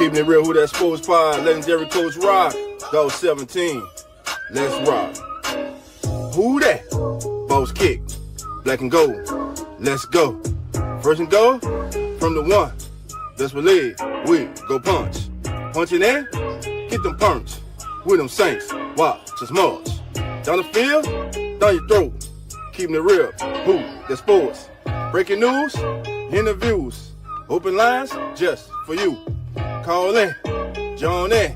Keeping it real, who that sports pod, legendary coach Rock, Dog 17, let's rock. Who that? Boss kick, black and gold, let's go. First and goal, from the one, best believe, we go punch. Punching in, get them punch. With them Saints, watch us march. Down the field, down your throat. Keeping it real, who that sports. Breaking news, interviews, open lines just for you. Call in, join in.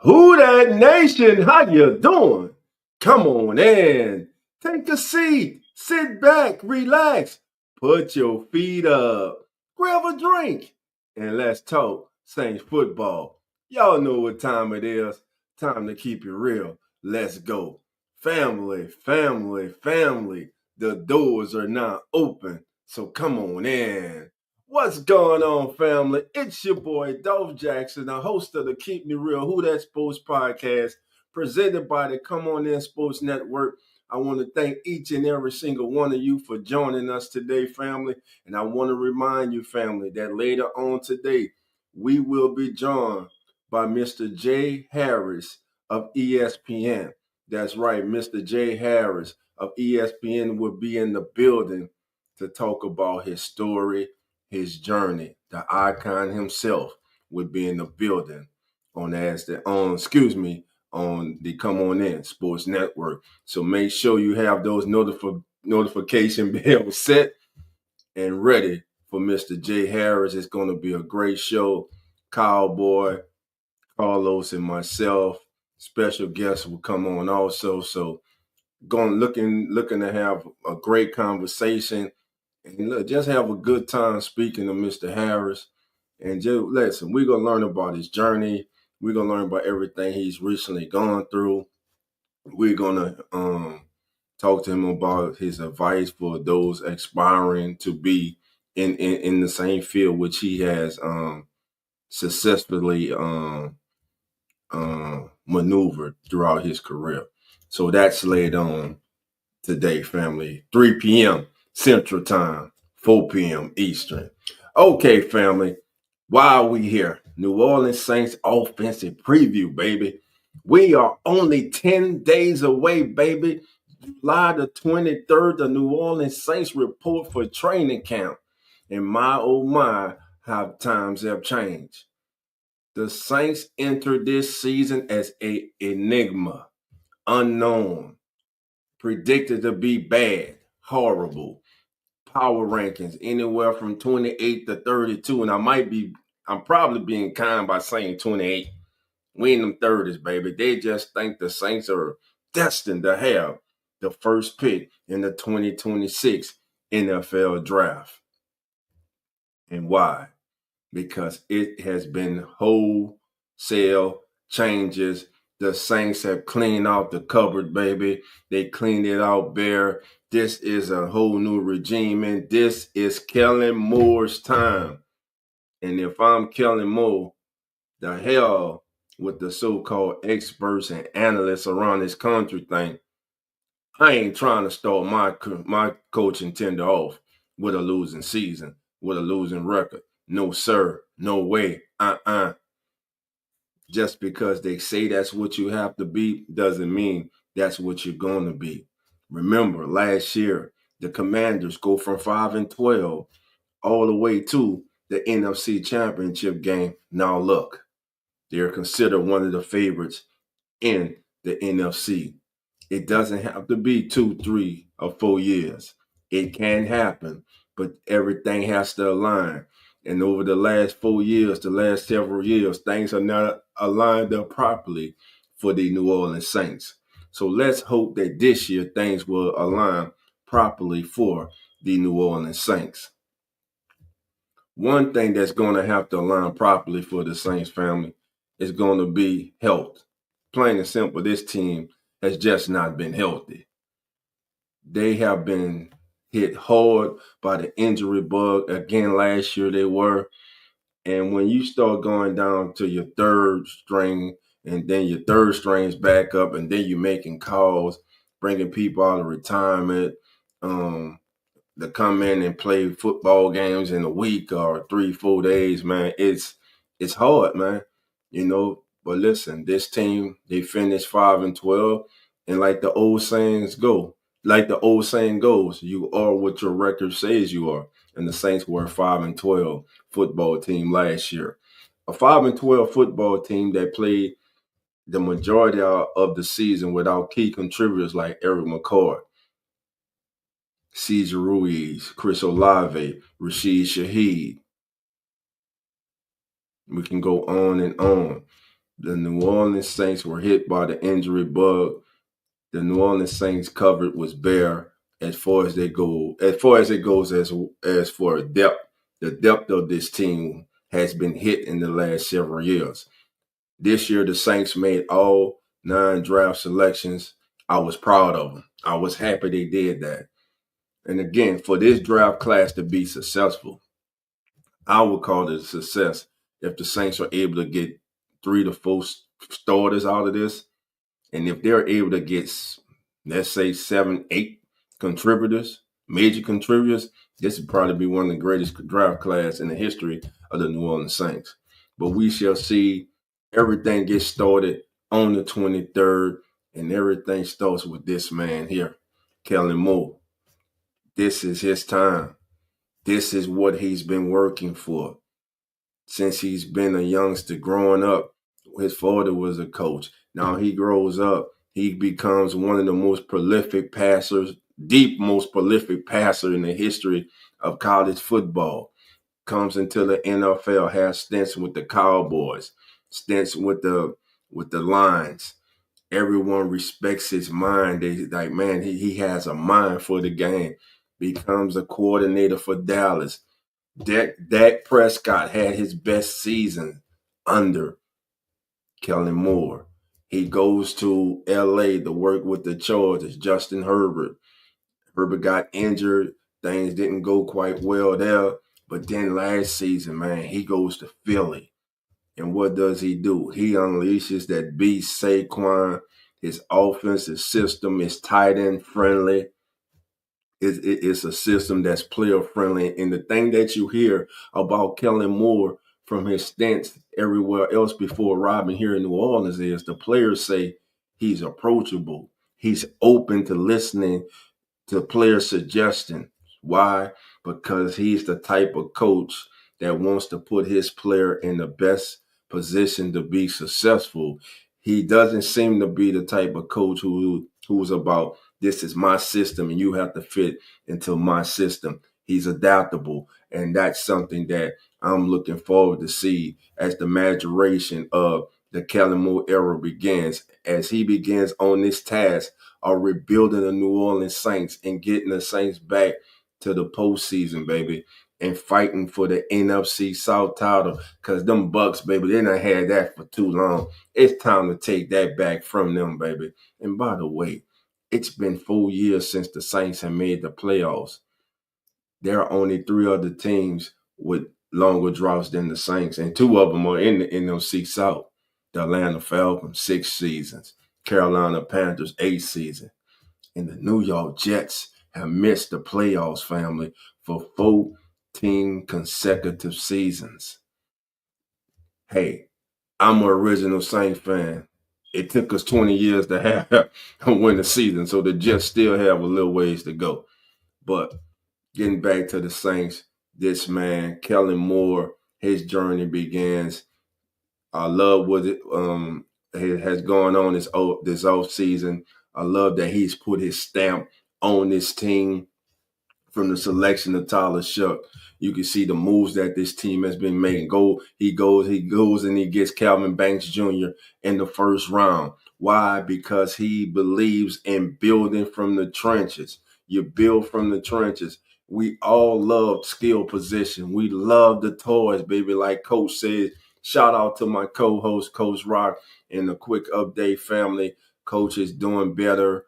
Who that nation? How you doing? Come on in. Take a seat. Sit back, relax. Put your feet up. Grab a drink. And let's talk Saints football. Y'all know what time it is. Time to keep it real. Let's go. Family, family, family. The doors are now open. So come on in. What's going on, family? It's your boy, DOLPH Jackson, the host of the Keep Me Real Who That Sports podcast, presented by the Come On In Sports Network. I want to thank each and every single one of you for joining us today, family. And I want to remind you, family, that later on today, we will be joined by Mr. Jay Harris of ESPN. That's right, Mr. Jay Harris of ESPN will be in the building to talk about his story, his journey. The icon himself would be in the building on the Come On In Sports Network. So make sure you have those notification bells set and ready for Mr. Jay Harris. It's going to be a great show. Cowboy, Carlos, and myself. Special guests will come on also. So looking to have a great conversation. And look, just have a good time speaking to Mr. Harris. And just listen, we're going to learn about his journey. We're going to learn about everything he's recently gone through. We're going to talk to him about his advice for those aspiring to be in the same field which he has successfully maneuvered throughout his career. So that's laid on today, family. 3 p.m. Central Time, 4 p.m. Eastern. Okay, family, why are we here? New Orleans Saints offensive preview, baby. We are only 10 days away, baby. July the 23rd, the New Orleans Saints report for training camp. And my, oh my, how times have changed. The Saints entered this season as an enigma, unknown, predicted to be bad, horrible. Power rankings anywhere from 28 to 32, and I'm probably being kind by saying 28. We in them 30s, baby. They just think the Saints are destined to have the first pick in the 2026 NFL draft. And why? Because it has been wholesale changes. The Saints have cleaned out the cupboard, baby. They cleaned it out bare. This is a whole new regime, and this is Kellen Moore's time. And if I'm Kellen Moore, the hell with the so-called experts and analysts around this country think. I ain't trying to start my coaching tender off with a losing season, with a losing record. No, sir. No way. Just because they say that's what you have to be doesn't mean that's what you're going to be. Remember, last year, the Commanders go from 5-12 all the way to the NFC Championship game. Now look, they're considered one of the favorites in the NFC. It doesn't have to be 2, 3, or 4 years. It can happen, but everything has to align. And over the last 4 years, the last several years, things are not aligned up properly for the New Orleans Saints. So let's hope that this year things will align properly for the New Orleans Saints. One thing that's going to have to align properly for the Saints family is going to be health. Plain and simple, this team has just not been healthy. They have been hit hard by the injury bug. Again, last year they were. And when you start going down to your third string, and then your third string's back up, and then you're making calls, bringing people out of retirement to come in and play football games in a week or 3-4 days, man, it's It's hard, man. But listen, this team, they finished 5-12. And like the old saying goes, you are what your record says you are. And the Saints were a 5-12 football team last year. A 5-12 football team that played the majority of the season without key contributors like Eric McCoy, Cesar Ruiz, Chris Olave, Rashid Shaheed. We can go on and on. The New Orleans Saints were hit by the injury bug. The New Orleans Saints covered was bare as far as they go. As far as it goes, as for depth, the depth of this team has been hit in the last several years. This year, the Saints made all 9 draft selections. I was proud of them. I was happy they did that. And again, for this draft class to be successful, I would call it a success if the Saints are able to get 3 to 4 starters out of this. And if they're able to get, let's say, 7, 8 contributors, major contributors, this would probably be one of the greatest draft class in the history of the New Orleans Saints. But we shall see. Everything gets started on the 23rd, and everything starts with this man here, Kellen Moore. This is his time. This is what he's been working for since he's been a youngster growing up. His father was a coach. Now he grows up. He becomes one of the most prolific passers, the most prolific passer in the history of college football. Comes into the NFL, has stints with the Cowboys, stints with the Lions. Everyone respects his mind. They like, man, he has a mind for the game. Becomes a coordinator for Dallas. Dak Prescott had his best season under Kellen Moore. He goes to LA to work with the Chargers, Justin Herbert. Herbert got injured. Things didn't go quite well there. But then last season, man, he goes to Philly. And what does he do? He unleashes that beast Saquon. His offense, his system is tight end friendly. It's a system that's player friendly. And the thing that you hear about Kellen Moore from his stints everywhere else before arriving here in New Orleans is the players say he's approachable. He's open to listening to player suggestion. Why? Because he's the type of coach that wants to put his player in the best position to be successful. He doesn't seem to be the type of coach who's about, this is my system and you have to fit into my system. He's adaptable, and that's something that I'm looking forward to see as the maturation of the Kellen Moore era begins. As he begins on this task of rebuilding the New Orleans Saints and getting the Saints back to the postseason, baby, and fighting for the NFC South title, because them Bucks, baby, they done had that for too long. It's time to take that back from them, baby. And by the way, it's been 4 years since the Saints have made the playoffs. There are only 3 other teams with longer droughts than the Saints, and 2 of them are in the NFC South. The Atlanta Falcons, 6 seasons. Carolina Panthers, 8 seasons. And the New York Jets have missed the playoffs, family, for 14 consecutive seasons. Hey, I'm an original Saints fan. It took us 20 years to have win the season, so the Jets still have a little ways to go. But getting back to the Saints, this man, Kellen Moore, his journey begins. I love what it has gone on this off season. I love that he's put his stamp on this team. From the selection of Tyler Shuck, you can see the moves that this team has been making. He goes and he gets Calvin Banks Jr. in the first round. Why? Because he believes in building from the trenches. You build from the trenches. We all love skill position. We love the toys, baby. Like Coach said, shout out to my co-host, Coach Rock, and the quick update family. Coach is doing better.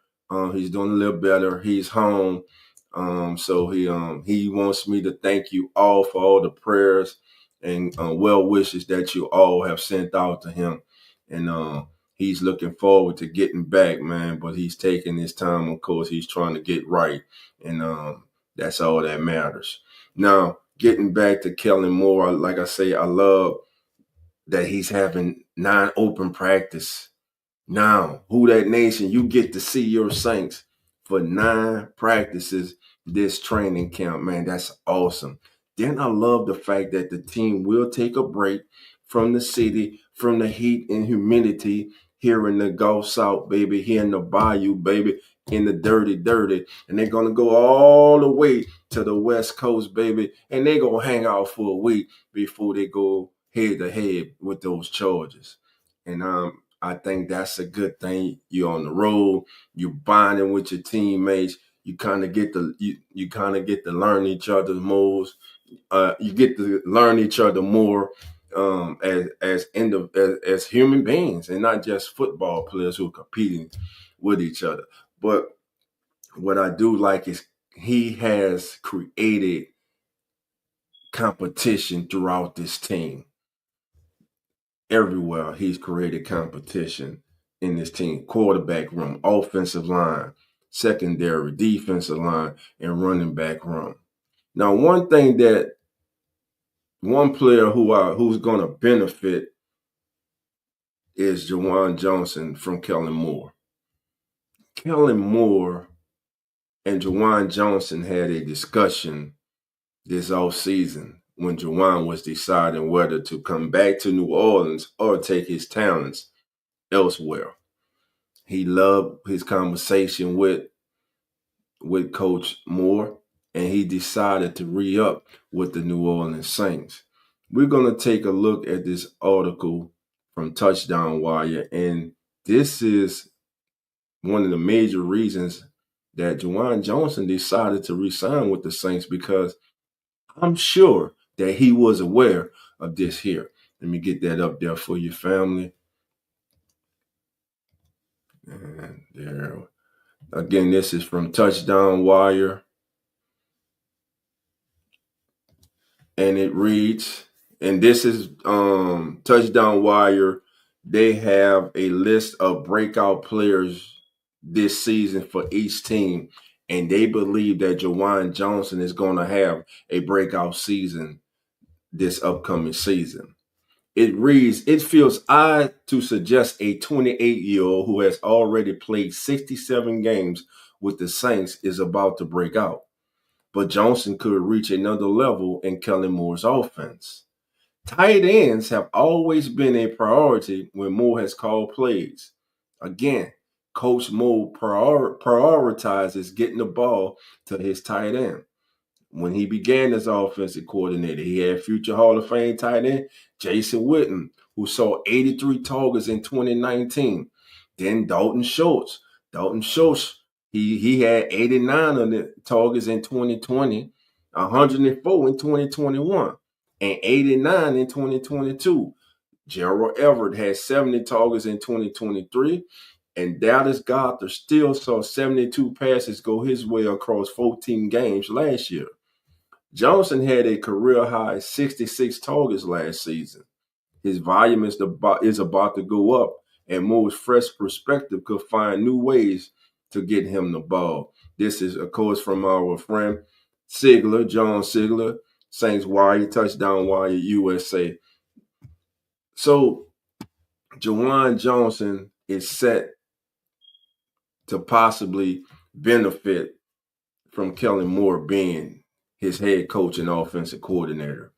He's doing a little better. He's home. So he wants me to thank you all for all the prayers and well wishes that you all have sent out to him. And he's looking forward to getting back, man. But he's taking his time. Of course, he's trying to get right. And that's all that matters. Now, getting back to Kellen Moore, like I say, I love that he's having 9 open practice. Now, Who That Nation, you get to see your Saints for 9 practices this training camp. Man, that's awesome. Then I love the fact that the team will take a break from the city, from the heat and humidity here in the Gulf South, baby, here in the Bayou, baby, in the dirty. And they're going to go all the way to the West Coast, baby, and they're going to hang out for a week before they go head to head with those Chargers. And I think that's a good thing. You're on the road, you're bonding with your teammates. You kind of get to you kind of get to learn each other's moves. You get to learn each other more as human beings, and not just football players who are competing with each other. But what I do like is he has created competition throughout this team. Everywhere he's created competition in this team: quarterback room, offensive line, secondary, defensive line, and running back room. Now, one player who's going to benefit is Juwan Johnson from Kellen Moore. Kellen Moore and Juwan Johnson had a discussion this offseason when Juwan was deciding whether to come back to New Orleans or take his talents elsewhere. He loved his conversation with Coach Moore, and he decided to re-up with the New Orleans Saints. We're going to take a look at this article from Touchdown Wire, and this is one of the major reasons that Juwan Johnson decided to re-sign with the Saints, because I'm sure that he was aware of this here. Let me get that up there for your family. And there. Again, this is from Touchdown Wire. And it reads, and this is Touchdown Wire. They have a list of breakout players this season for each team, and they believe that Juwan Johnson is going to have a breakout season this upcoming season. It reads, it feels odd to suggest a 28-year-old who has already played 67 games with the Saints is about to break out. But Johnson could reach another level in Kellen Moore's offense. Tight ends have always been a priority when Moore has called plays. Again, Coach Moore prioritizes getting the ball to his tight end. When he began as offensive coordinator, he had future Hall of Fame tight end Jason Witten, who saw 83 targets in 2019. Then Dalton Schultz. He had 89 of the targets in 2020, 104 in 2021, and 89 in 2022. Gerald Everett had 70 targets in 2023, and Dallas Goedert still saw 72 passes go his way across 14 games last year. Johnson had a career-high 66 targets last season. His volume is about to go up, and Moore's fresh perspective could find new ways to get him the ball. This is, of course, from our friend John Sigler, Saints Wire, Touchdown Wire, USA. So Juwan Johnson is set to possibly benefit from Kellen Moore being his head coach and offensive coordinator.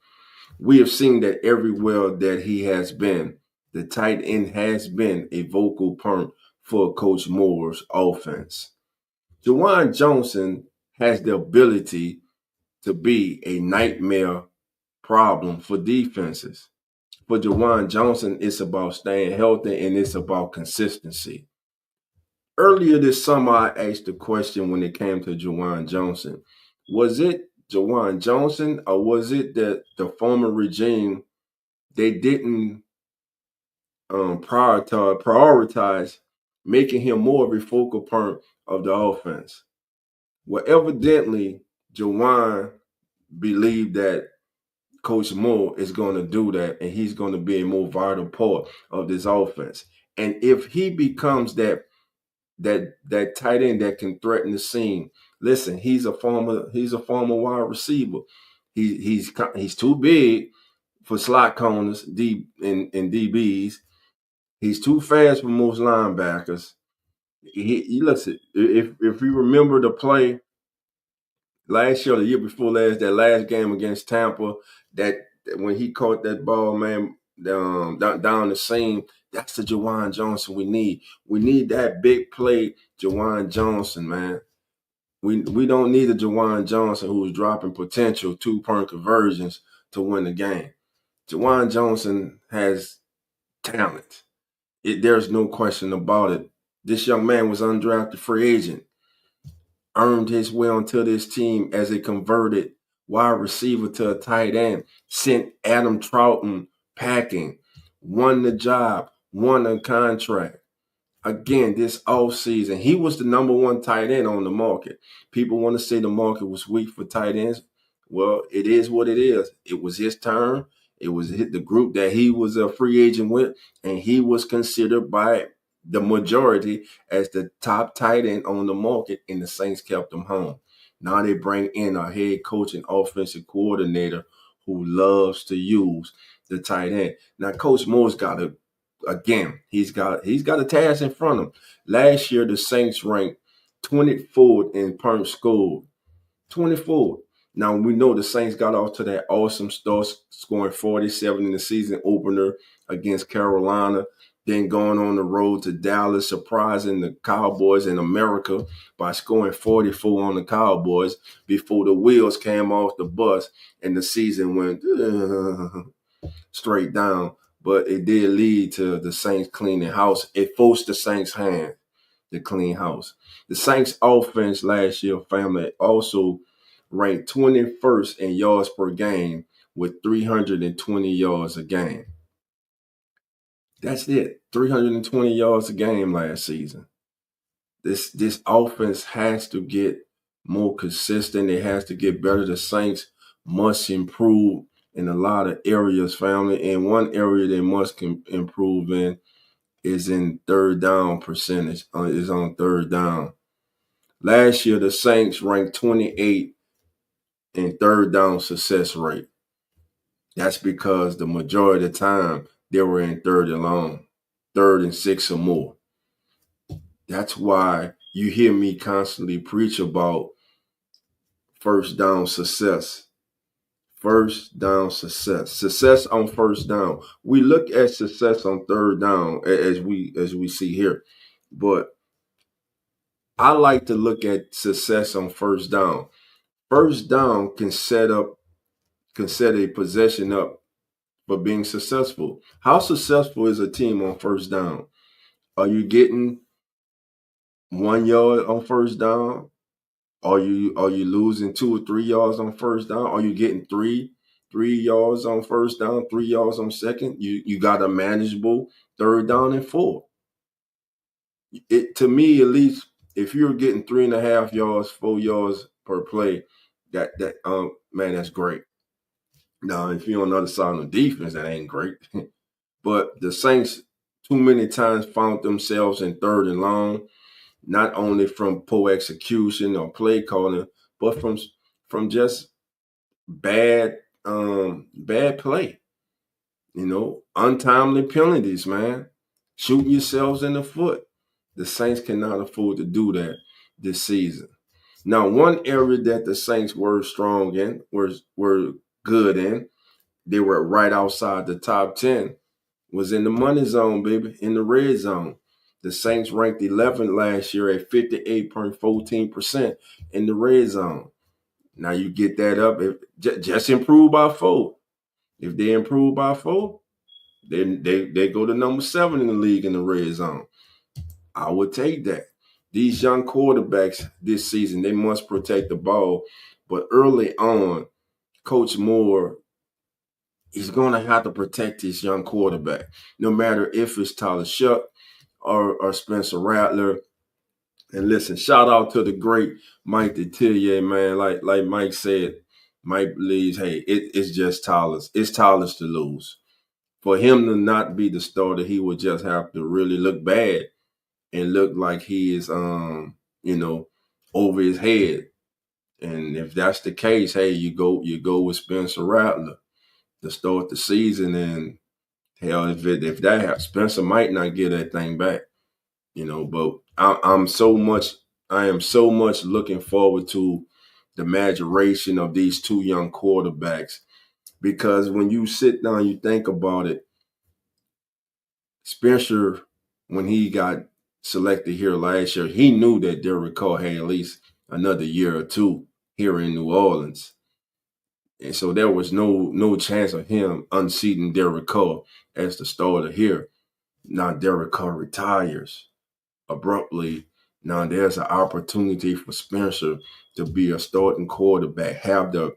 We have seen that everywhere that he has been, the tight end has been a vocal point for Coach Moore's offense. Juwan Johnson has the ability to be a nightmare problem for defenses. For Juwan Johnson, it's about staying healthy and it's about consistency. Earlier this summer, I asked a question when it came to Juwan Johnson. Was it Juwan Johnson, or was it that the former regime, they didn't prioritize making him more of a focal point of the offense? Well, evidently, Juwan believed that Coach Moore is going to do that, and he's going to be a more vital part of this offense. And if he becomes that tight end that can threaten the seam, listen, he's a former wide receiver. He's too big for slot corners, and DBs. He's too fast for most linebackers. He listen. If you remember the play last year, or the year before last, that last game against Tampa, that when he caught that ball, man, down the seam, that's the Jawan Johnson we need. We need that big play, Jawan Johnson, man. We don't need a Jawan Johnson who's dropping potential 2-point conversions to win the game. Jawan Johnson has talent. There's no question about it. This young man was undrafted free agent, earned his way onto this team as a converted wide receiver to a tight end, sent Adam Troughton packing, won the job, won a contract. Again, this offseason, he was the number one tight end on the market. People want to say the market was weak for tight ends. Well, it is what it is. It was his turn. It was the group that he was a free agent with, and he was considered by the majority as the top tight end on the market, and the Saints kept him home. Now they bring in a head coach and offensive coordinator who loves to use the tight end. Now, Coach Moore's got a Again, he's got a task in front of him. Last year, the Saints ranked 24th in points scored. 24th. Now we know the Saints got off to that awesome start, scoring 47 in the season opener against Carolina, then going on the road to Dallas, surprising the Cowboys in America by scoring 44 on the Cowboys before the wheels came off the bus and the season went straight down. But it did lead to the Saints cleaning house. It forced the Saints' hand to clean house. The Saints offense last year, family, also ranked 21st in yards per game with 320 yards a game. That's it. 320 yards a game last season. This offense has to get more consistent. It has to get better. The Saints must improve in a lot of areas, family. And one area they must improve in is in third down percentage, is on third down. Last year, the Saints ranked 28 in third down success rate. That's because the majority of the time they were in third and long, 3rd and 6 or more. That's why you hear me constantly preach about first down success. First down success. Success on first down. We look at success on third down as we see here. But I like to look at success on first down. First down can set a possession up for being successful. How successful is a team on first down? Are you getting 1 yard on first down? Are you losing 2 or 3 yards on first down? Are you getting three yards on first down, 3 yards on second? You got a manageable third down and 4. It, to me, at least, if you're getting 3.5 yards, 4 yards per play, that man, that's great. Now, if you're on the other side of the defense, that ain't great. But the Saints too many times found themselves in third and long, not only from poor execution or play calling, but from just bad play. Untimely penalties, man. Shooting yourselves in the foot. The Saints cannot afford to do that this season. Now, one area that the Saints were strong in, were good in, they were right outside the top 10, was in the money zone, baby, in the red zone. The Saints ranked 11th last year at 58.14% in the red zone. Now you get that up. Just improve by 4. If they improve by 4, then they go to number 7 in the league in the red zone. I would take that. These young quarterbacks this season, they must protect the ball. But early on, Coach Moore, he's going to have to protect his young quarterback, no matter if it's Tyler Shuck or Spencer Rattler. And listen, shout out to the great Mike Detillier, man. Like Mike said, Mike believes, hey, it's just Tyler's. It's Tyler's to lose. For him to not be the starter, he would just have to really look bad and look like he is, over his head. And if that's the case, hey, you go with Spencer Rattler. to start the season. And hell, if that happens, Spencer might not get that thing back, But I am so much looking forward to the maturation of these two young quarterbacks, because when you sit down, you think about it. Spencer, when he got selected here last year, he knew that Derek Carr had at least another year or two here in New Orleans. And so there was no chance of him unseating Derek Carr as the starter here. Now Derek Carr retires abruptly. Now there's an opportunity for Spencer to be a starting quarterback, have the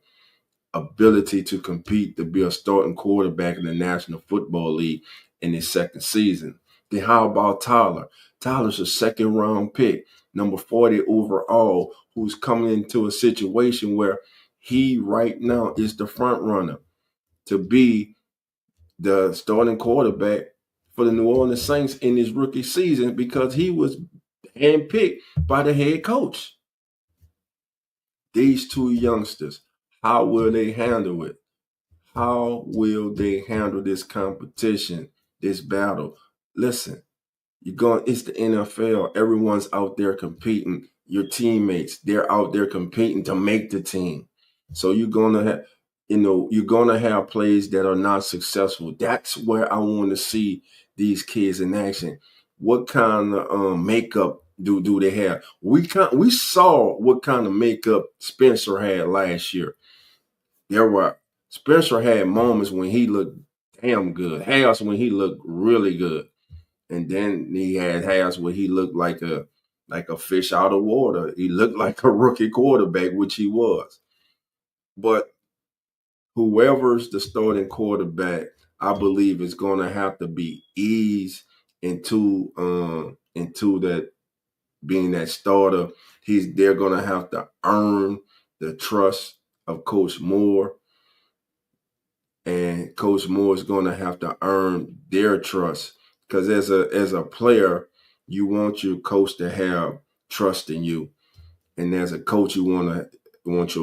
ability to compete to be a starting quarterback in the National Football League in his second season. Then how about Tyler? Tyler's a second round pick, number 40 overall, who's coming into a situation where he right now is the front runner to be the starting quarterback for the New Orleans Saints in his rookie season, because he was handpicked by the head coach. These two youngsters, how will they handle it? How will they handle this competition, this battle? Listen, it's the NFL. Everyone's out there competing. Your teammates, they're out there competing to make the team. So you're gonna have plays that are not successful. That's where I want to see these kids in action. What kind of makeup do they have? We saw what kind of makeup Spencer had last year. Spencer had moments when he looked damn good, halves when he looked really good, and then he had halves where he looked like a fish out of water. He looked like a rookie quarterback, which he was. But whoever's the starting quarterback, I believe is going to have to be eased into that being that starter. They're going to have to earn the trust of Coach Moore, and Coach Moore is going to have to earn their trust, because as a player, you want your coach to have trust in you, and as a coach, you want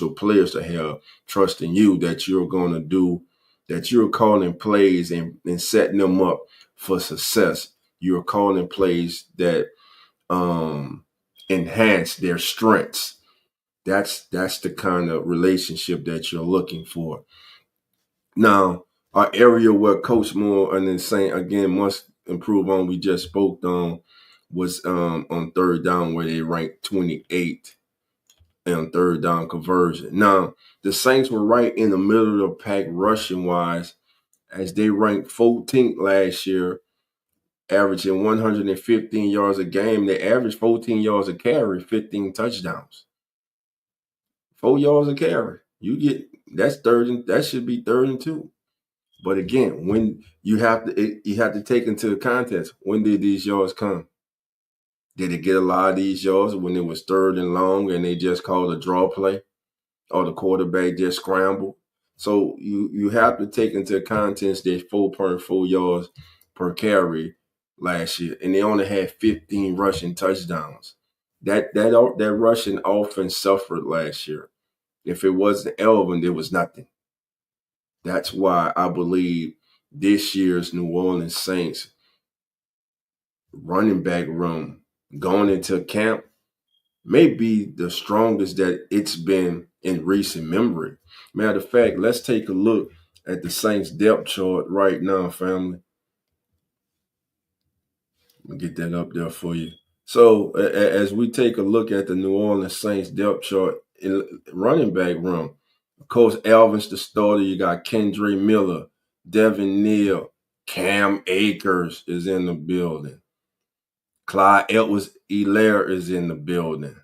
your players to have trust in you, that you're going to do, that you're calling plays and setting them up for success. You're calling plays that enhance their strengths. That's the kind of relationship that you're looking for. Now, our area where Coach Moore and then Saint again must improve on, we just spoke on, was on third down, where they ranked 28 on third down conversion. Now, the Saints were right in the middle of the pack rushing wise, as they ranked 14th last year, averaging 115 yards a game. They averaged 14 yards a carry, 15 touchdowns. 4 yards a carry. That should be 3rd and 2. But again, when you have to take into context, when did these yards come? Did it get a lot of these yards when it was 3rd and long and they just called a draw play, or the quarterback just scrambled? So you have to take into context that 4.4 yards per carry last year, and they only had 15 rushing touchdowns. That rushing offense suffered last year. If it wasn't Elvin, there was nothing. That's why I believe this year's New Orleans Saints running back room going into camp may be the strongest that it's been in recent memory. Matter of fact, let's take a look at the Saints depth chart right now, family. Let me get that up there for you. So as we take a look at the New Orleans Saints depth chart in running back room, of course, Alvin's the starter. You got Kendre Miller, Devin Neal, Cam Akers is in the building. Clyde Edwards-Helaire is in the building.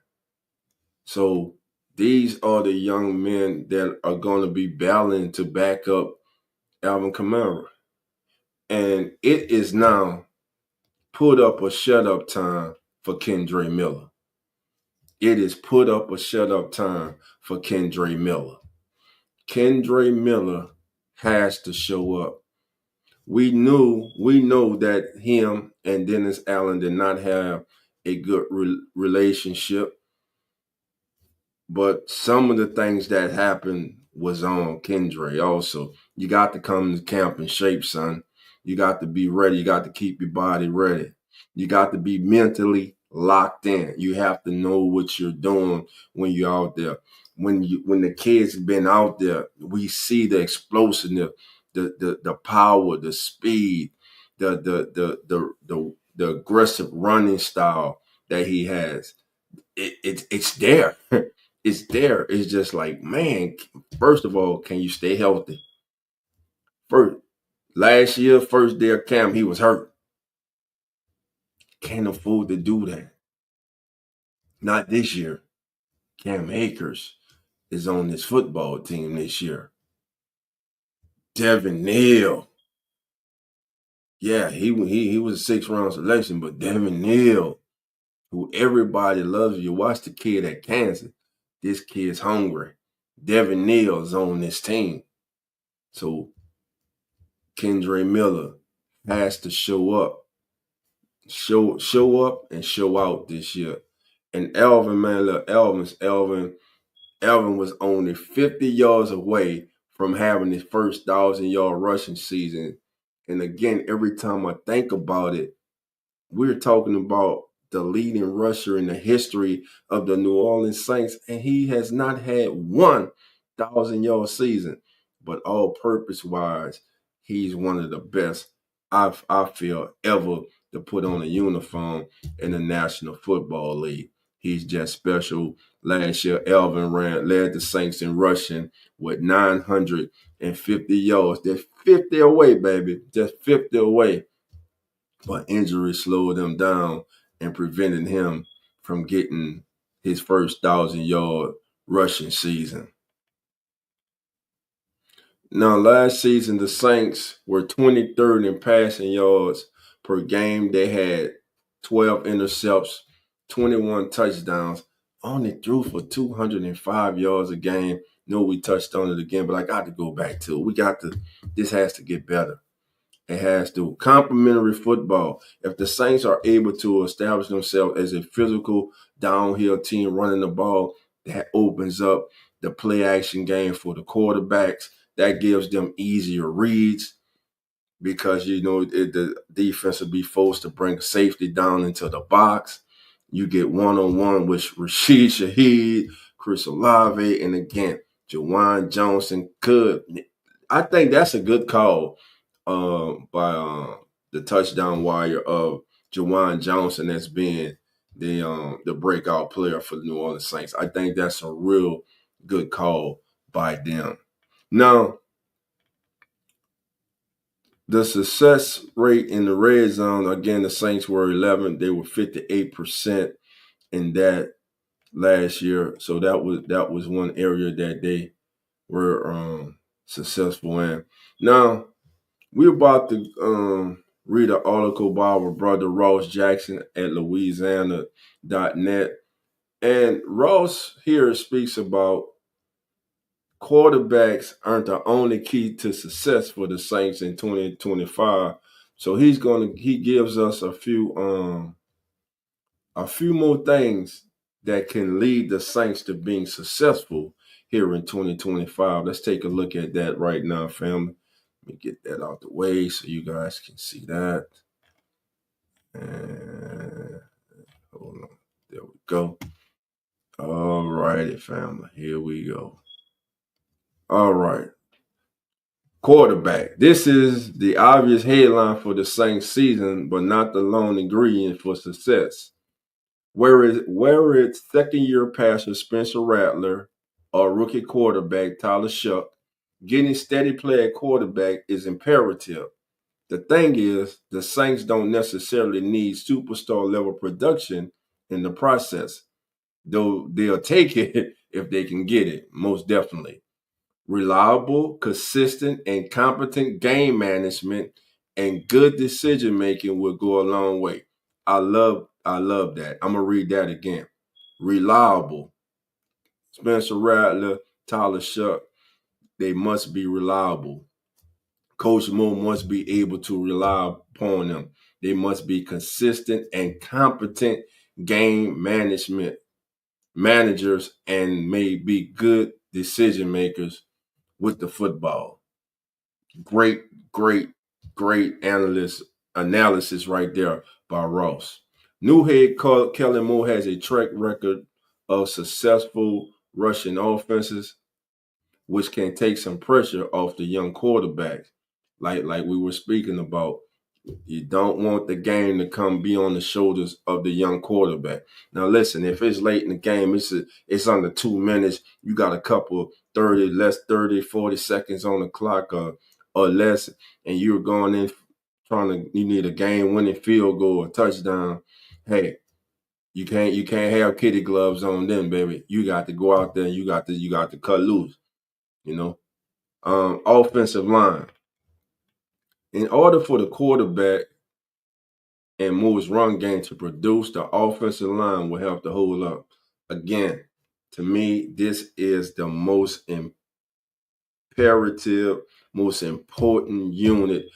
So these are the young men that are going to be battling to back up Alvin Kamara. And it is now put up or shut up time for Kendre Miller. It is put up or shut up time for Kendre Miller. Kendre Miller has to show up. We know that him and Dennis Allen did not have a good relationship. But some of the things that happened was on Kendra also. You got to come to camp in shape, son. You got to be ready. You got to keep your body ready. You got to be mentally locked in. You have to know what you're doing when you're out there. When the kids have been out there, we see the explosiveness, the power, the speed, the aggressive running style that he has. It's there. It's there. It's just like, man, first of all, can you stay healthy? First, last year, first day of camp, he was hurt. Can't afford to do that. Not this year. Cam Akers is on this football team this year. Devin Neal. Yeah, he was a 6th-round selection, but Devin Neal, who everybody loves, you watch the kid at Kansas. This kid's hungry. Devin Neal's on this team. So Kendre Miller has to show up. Show up and show out this year. And Elvin, man, look, Elvin was only 50 yards away from having his first 1,000-yard rushing season. And again, every time I think about it, we're talking about the leading rusher in the history of the New Orleans Saints, and he has not had 1,000-yard season. But all purpose wise, he's one of the best I feel ever to put on a uniform in the National Football League. He's just special. Last year, Elvin led the Saints in rushing with 950 yards. They're 50 away, baby. Just 50 away. But injury slowed him down and prevented him from getting his first 1,000-yard rushing season. Now, last season, the Saints were 23rd in passing yards per game. They had 12 intercepts, 21 touchdowns, only threw for 205 yards a game. No, we touched on it again, but I got to go back to it. This has to get better. It has to. Complementary football. If the Saints are able to establish themselves as a physical downhill team running the ball, that opens up the play action game for the quarterbacks. That gives them easier reads because, the defense will be forced to bring safety down into the box. You get one-on-one with Rashid Shaheed, Chris Olave, and again, Juwan Johnson could. I think that's a good call by the touchdown wire of Juwan Johnson that's being the breakout player for the New Orleans Saints. I think that's a real good call by them. Now, the success rate in the red zone, again, the Saints were 11. They were 58% in that last year. So that was one area that they were successful in. Now, we're about to read an article by our brother Ross Jackson at Louisiana.net. And Ross here speaks about quarterbacks aren't the only key to success for the Saints in 2025. So he gives us a few more things that can lead the Saints to being successful here in 2025. Let's take a look at that right now, family. Let me get that out the way so you guys can see that. And hold on. There we go. All righty, family. Here we go. All right. Quarterback. This is the obvious headline for the Saints season, but not the lone ingredient for success. Where second-year passer Spencer Rattler or rookie quarterback Tyler Shuck, getting steady play at quarterback is imperative. The thing is, the Saints don't necessarily need superstar level production in the process, though they'll take it if they can get it, most definitely. Reliable, consistent, and competent game management and good decision making will go a long way. I love that. I'm gonna read that again. Reliable. Spencer Rattler, Tyler Shuck, they must be reliable. Coach Mo must be able to rely upon them. They must be consistent and competent game management managers, and may be good decision makers with the football. Great, great, great analysis right there by Ross. New head coach Kellen Moore has a track record of successful rushing offenses, which can take some pressure off the young quarterbacks. Like we were speaking about, you don't want the game to come be on the shoulders of the young quarterback. Now, listen, if it's late in the game, it's under 2 minutes, you got a couple 30, 40 seconds on the clock or less, and you're going in you need a game-winning field goal or touchdown. Hey, you can't have kitty gloves on then, baby. You got to go out there and you got to cut loose, you know. Offensive line. In order for the quarterback and Moore's run game to produce, the offensive line will have to hold up. Again, to me, this is the most imperative, most important unit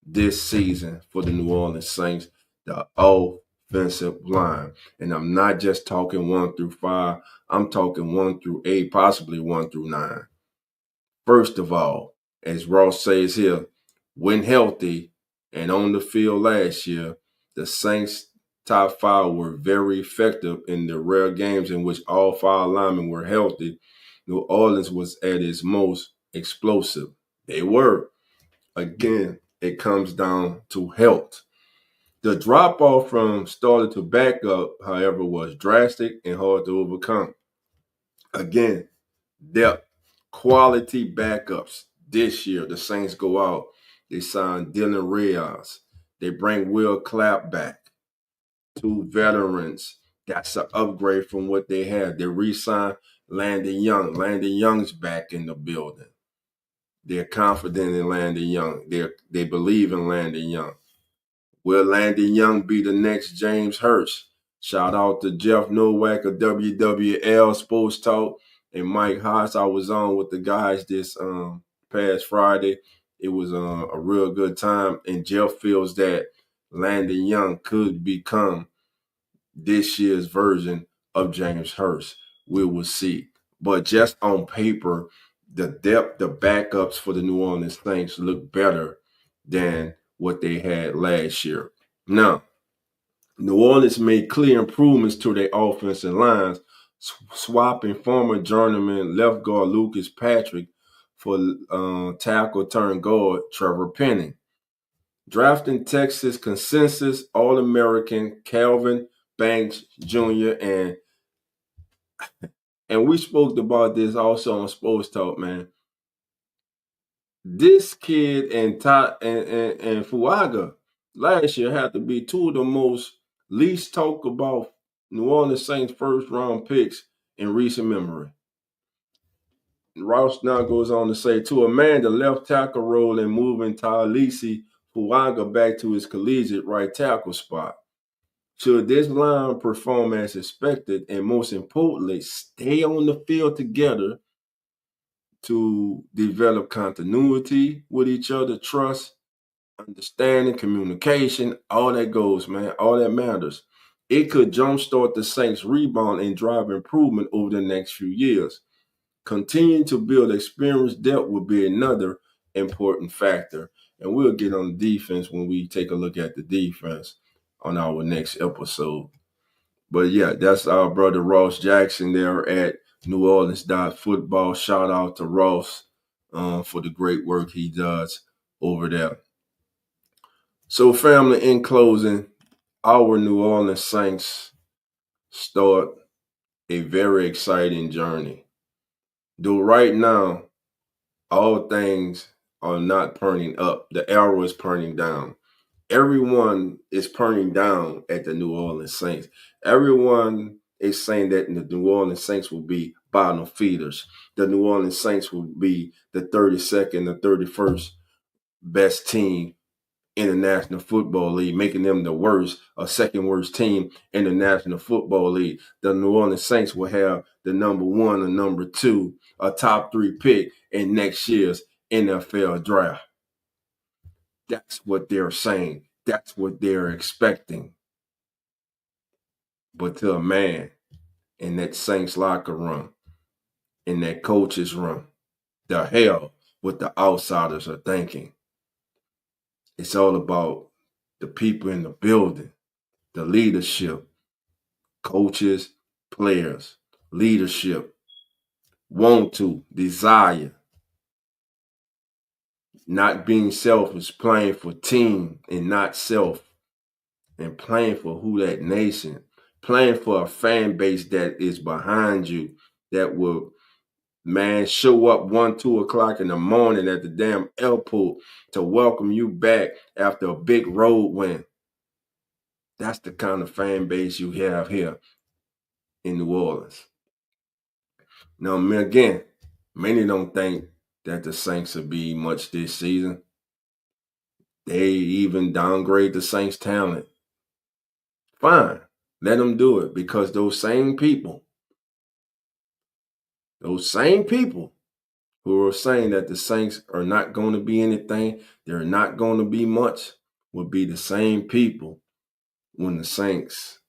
this season for the New Orleans Saints, the offensive line. And I'm not just talking 1 through 5. I'm talking 1 through 8, possibly 1 through 9. First of all, as Ross says here, when healthy and on the field last year, the Saints' top 5 were very effective in the rare games in which all 5 linemen were healthy. New Orleans was at its most explosive. They were. Again, it comes down to health. The drop-off from starter to backup, however, was drastic and hard to overcome. Again, depth, quality backups. This year, the Saints go out. They sign Dylan Reyes. They bring Will Clapp back. 2 veterans. That's an upgrade from what they had. They re-signed Landon Young. Landon Young's back in the building. They're confident in Landon Young. They believe in Landon Young. Will Landon Young be the next James Hurst? Shout out to Jeff Nowak of WWL Sports Talk and Mike Haas. I was on with the guys this past Friday. It was a real good time. And Jeff feels that Landon Young could become this year's version of James Hurst. We will see. But just on paper, the depth, the backups for the New Orleans Saints look better than what they had last year. Now, New Orleans made clear improvements to their offensive lines, swapping former journeyman left guard Lucas Patrick for tackle turn guard Trevor Penning. Drafting Texas consensus All-American Calvin Banks Jr. and we spoke about this also on Sports Talk, man. This kid and Fuaga last year had to be 2 of the most least talked about New Orleans Saints first round picks in recent memory. Ross now goes on to say, to a man, the left tackle role in moving Talisi Fuaga back to his collegiate right tackle spot. Should this line perform as expected and most importantly, stay on the field together to develop continuity with each other, trust, understanding, communication, all that goes, man. All that matters. It could jumpstart the Saints' rebound and drive improvement over the next few years. Continuing to build experience depth will be another important factor. And we'll get on the defense when we take a look at the defense on our next episode. But yeah, that's our brother Ross Jackson there at New Orleans Football. Shout out to Ross for the great work he does over there. So, family, in closing, our New Orleans Saints start a very exciting journey. Though right now, all things are not turning up. The arrow is turning down. Everyone is turning down at the New Orleans Saints. Everyone is saying that the New Orleans Saints will be bottom feeders. The New Orleans Saints will be the 32nd or 31st best team in the National Football League, making them the worst or second worst team in the National Football League. The New Orleans Saints will have the number 1 or number 2, a top 3 pick in next year's NFL draft. That's what they're saying. That's what they're expecting. But to a man, in that Saints locker room, in that coach's room. The hell what the outsiders are thinking. It's all about the people in the building, the leadership, coaches, players, leadership, want to, desire, not being selfish, playing for team and not self, and playing for who that nation, playing for a fan base that is behind you, that will, man, show up 1, 2 o'clock in the morning at the damn airport to welcome you back after a big road win. That's the kind of fan base you have here in New Orleans. Now, again, many don't think that the Saints will be much this season. They even downgrade the Saints' talent. Fine, let them do it, because those same people who are saying that the Saints are not going to be anything, they're not going to be much, will be the same people when the Saints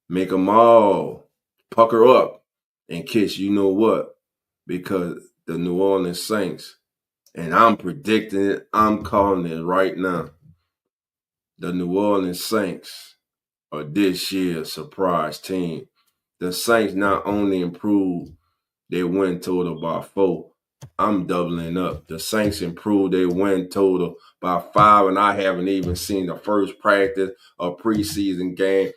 make them all pucker up and kiss you know what, because the New Orleans Saints, and I'm predicting it, I'm calling it right now, the New Orleans Saints are this year's surprise team. The Saints not only improved their win total by 4, I'm doubling up. The Saints improved their win total by 5, and I haven't even seen the first practice or preseason game.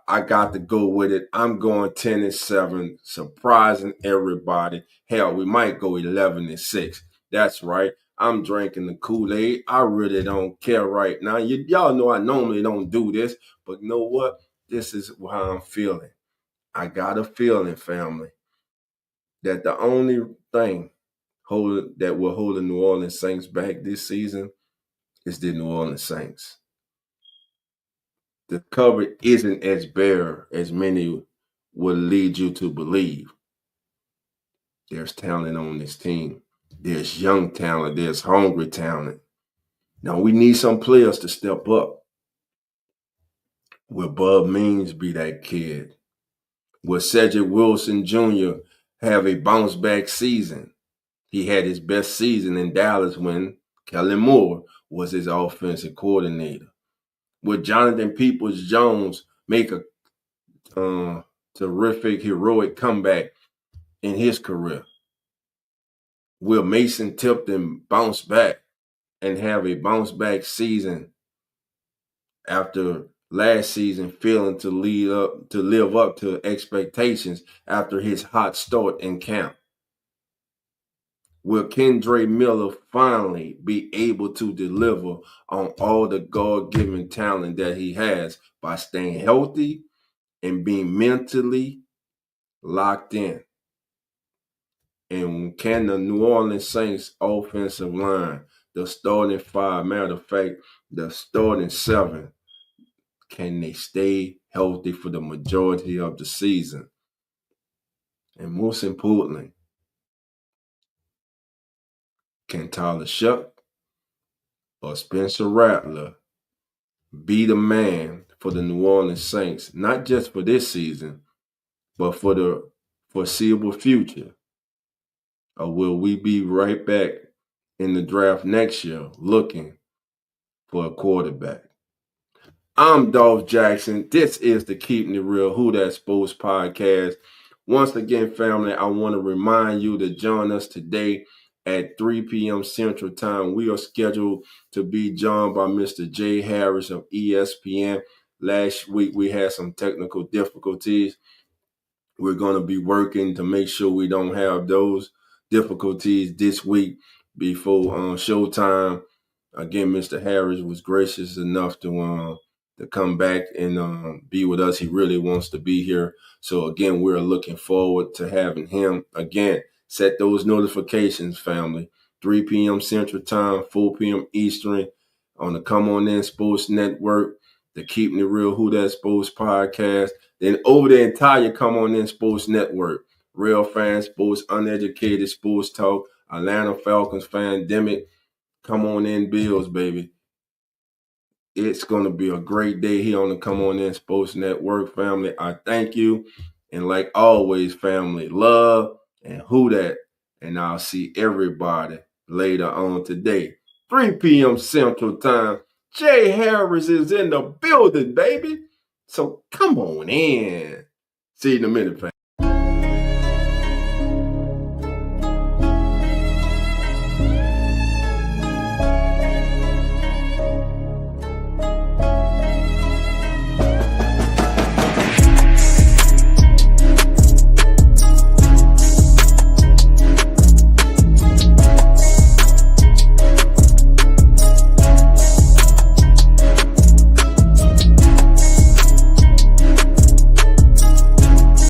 I got to go with it. I'm going 10-7, surprising everybody. Hell, we might go 11-6. That's right. I'm drinking the Kool-Aid. I really don't care right now. Y'all know I normally don't do this, but you know what? This is how I'm feeling. I got a feeling, family, that the only thing that will hold the New Orleans Saints back this season is the New Orleans Saints. The cupboard isn't as bare as many would lead you to believe. There's talent on this team. There's young talent. There's hungry talent. Now we need some players to step up. Will Bub Means be that kid? Will Cedric Wilson Jr. have a bounce back season? He had his best season in Dallas when Kellen Moore was his offensive coordinator. Will Jonathan Peoples-Jones make a terrific, heroic comeback in his career? Will Mason Tipton bounce back and have a bounce back season after last season failing to live up to expectations after his hot start in camp? Will Kendre Miller finally be able to deliver on all the God-given talent that he has by staying healthy and being mentally locked in? And can the New Orleans Saints offensive line, the starting 5, matter of fact, the starting 7, can they stay healthy for the majority of the season? And most importantly, can Tyler Shuck or Spencer Rattler be the man for the New Orleans Saints, not just for this season, but for the foreseeable future? Or will we be right back in the draft next year looking for a quarterback? I'm Dolph Jackson. This is the Keeping It Real Who That Sports podcast. Once again, family, I want to remind you to join us today at 3 p.m. Central Time. We are scheduled to be joined by Mr. Jay Harris of ESPN. Last week, we had some technical difficulties. We're going to be working to make sure we don't have those difficulties this week before showtime. Again, Mr. Harris was gracious enough to come back and be with us. He really wants to be here. So, again, we're looking forward to having him. Again, set those notifications, family. 3 p.m. Central Time, 4 p.m. Eastern on the Come On In Sports Network, the Keeping It Real Who That Sports podcast. Then over the entire Come On In Sports Network, Real Fan Sports, Uneducated Sports Talk, Atlanta Falcons Fandemic. Come On In Bills, baby. It's going to be a great day here on the Come On In Sports Network, family. I thank you. And like always, family, love and who dat. And I'll see everybody later on today. 3 p.m. Central Time. Jay Harris is in the building, baby. So come on in. See you in a minute, fam.